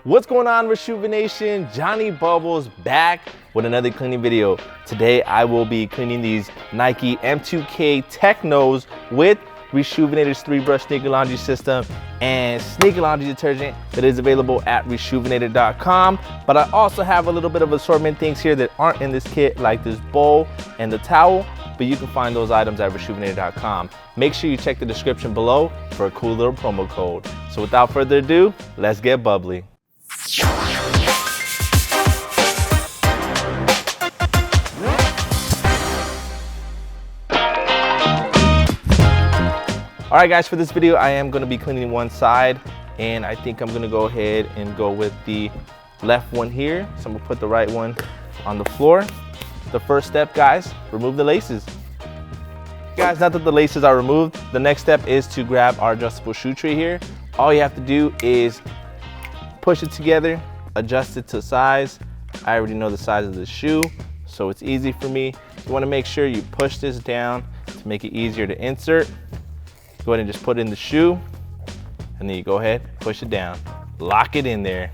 What's going on, Reshoevn8r? Jonny Bubbles back with another cleaning video. Today I will be cleaning these Nike M2K Teknos with Reshoevn8r's 3-brush sneaker laundry system and Sneaker Laundry Detergent that is available at Reshoevn8r.com. But I also have a little bit of assortment things here that aren't in this kit, like this bowl and the towel, but you can find those items at Reshoevn8r.com. Make sure you check the description below for a cool little promo code. So without further ado, let's get bubbly. All right guys, for this video I am going to be cleaning one side, and I think I'm going to go ahead and go with the left one here. So I'm going to put the right one on the floor. The first step, guys, remove the laces. Guys, now that the laces are removed, the next step is to grab our adjustable shoe tray here. All you have to do is push it together, adjust it to size. I already know the size of the shoe, so it's easy for me. You want to make sure you push this down to make it easier to insert. Go ahead and just put it in the shoe, and then you go ahead, push it down, lock it in there.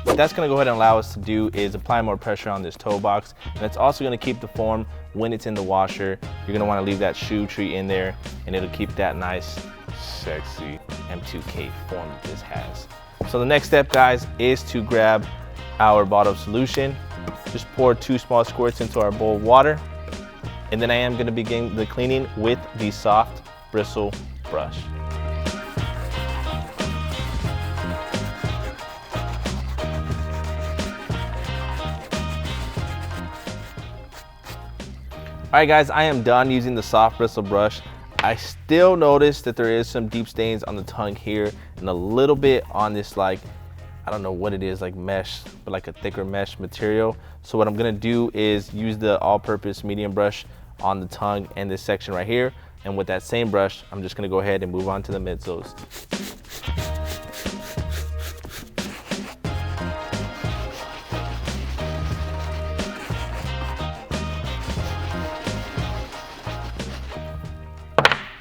What that's gonna go ahead and allow us to do is apply more pressure on this toe box, and it's also gonna keep the form when it's in the washer. You're gonna wanna leave that shoe tree in there, and it'll keep that nice, sexy M2K form that this has. So the next step, guys, is to grab our bottle solution. Just pour 2 small squirts into our bowl of water, and then I am gonna begin the cleaning with the Soft Bristle Brush. All right guys, I am done using the Soft Bristle Brush. I still notice that there is some deep stains on the tongue here and a little bit on this, like, I don't know what it is, like mesh, but like a thicker mesh material. So what I'm gonna do is use the all-purpose medium brush on the tongue and this section right here. And with that same brush, I'm just gonna go ahead and move on to the midsoles.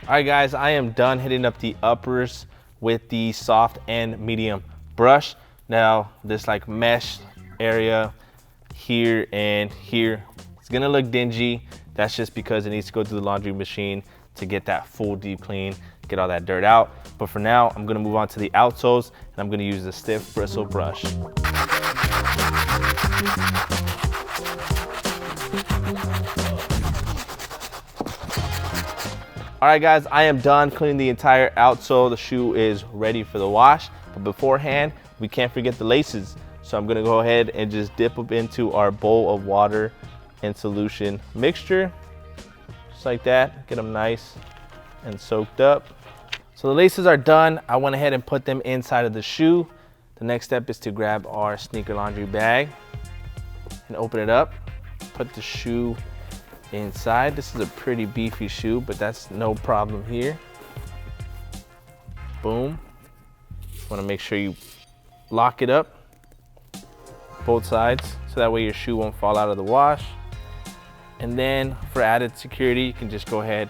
All right guys, I am done hitting up the uppers with the soft and medium brush. Now this like mesh area here and here, it's gonna look dingy. That's just because it needs to go through the laundry machine to get that full deep clean, get all that dirt out. But for now, I'm gonna move on to the outsoles, and I'm gonna use the Stiff Bristle Brush. All right guys, I am done cleaning the entire outsole. The shoe is ready for the wash, but beforehand, we can't forget the laces. So I'm gonna go ahead and just dip them into our bowl of water and solution mixture. Just like that, get them nice and soaked up. So the laces are done. I went ahead and put them inside of the shoe. The next step is to grab our sneaker laundry bag and open it up, put the shoe inside. This is a pretty beefy shoe, but that's no problem here. Boom. Want to make sure you lock it up, both sides, so that way your shoe won't fall out of the wash. And then for added security, you can just go ahead,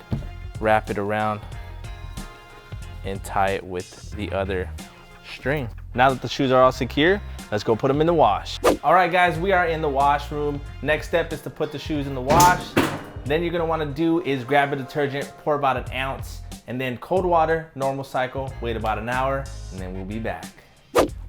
wrap it around and tie it with the other string. Now that the shoes are all secure, let's go put them in the wash. All right guys, we are in the washroom. Next step is to put the shoes in the wash. Then you're gonna wanna do is grab a detergent, pour about 1 ounce, and then cold water, normal cycle, wait about 1 hour, and then we'll be back.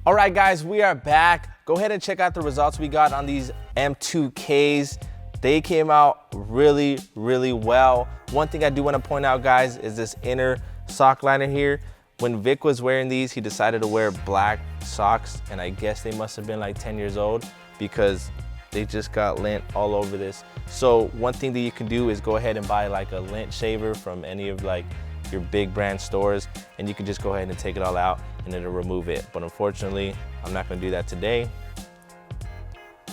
All right guys, we are back. Go ahead and check out the results we got on these M2Ks. They came out really, really well. One thing I do want to point out, guys, is this inner sock liner here. When Vic was wearing these, he decided to wear black socks, and I guess they must have been like 10 years old because they just got lint all over this. So one thing that you can do is go ahead and buy like a lint shaver from any of like your big brand stores, and you can just go ahead and take it all out and it'll remove it. But unfortunately, I'm not gonna do that today,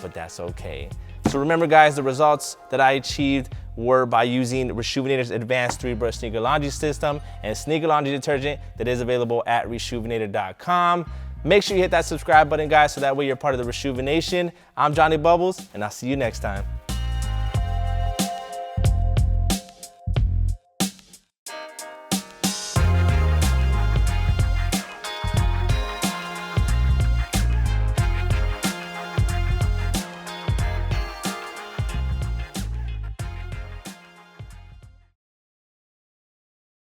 but that's okay. So remember guys, the results that I achieved were by using Reshoevn8r's advanced 3-brush sneaker laundry system and Sneaker Laundry Detergent that is available at Reshoevn8r.com. Make sure you hit that subscribe button, guys, so that way you're part of the Reshoevn Nation. I'm Jonny Bubbles, and I'll see you next time.